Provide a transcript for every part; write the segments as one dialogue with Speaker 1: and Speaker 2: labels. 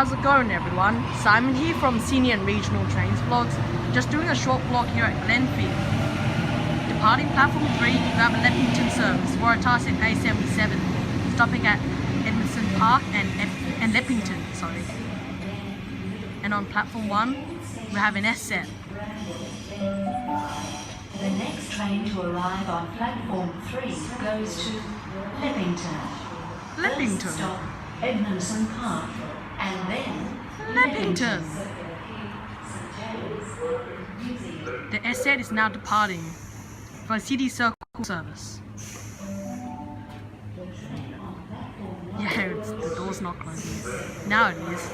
Speaker 1: How's it going, everyone? Simon here from Senior and Regional Trains Vlogs. Just doing a short vlog here at Glenfield. Departing platform 3, you have a Leppington service, Waratahs at A77, stopping at Edmondson Park and Leppington, sorry. And on platform 1, we have an S set.
Speaker 2: The next train to arrive on platform 3 goes to Leppington.
Speaker 1: Leppington.
Speaker 2: First stop, Edmondson Park, and then
Speaker 1: Leppington. The S set is now departing for a City Circle service. Yeah, the door's not closing. Now it is.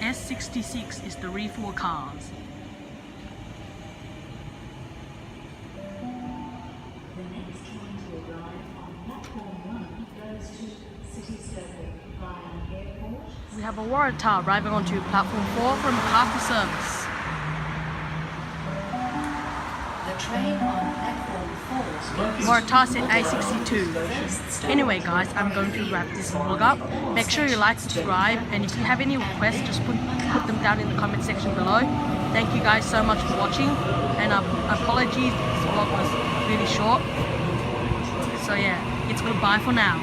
Speaker 1: S66 is the refuel cars.
Speaker 2: the next train to arrive on platform 1 goes to City Circle via airport.
Speaker 1: We have a Waratah arriving onto platform 4 from Parker service.
Speaker 2: The train on platform 4
Speaker 1: Waratahs at A62. Anyway guys, I'm going to wrap this vlog up. Make sure you like, subscribe, and if you have any requests, just put them down in the comment section below. Thank you guys so much for watching, and apologies, this vlog was really short. So yeah, it's goodbye for now.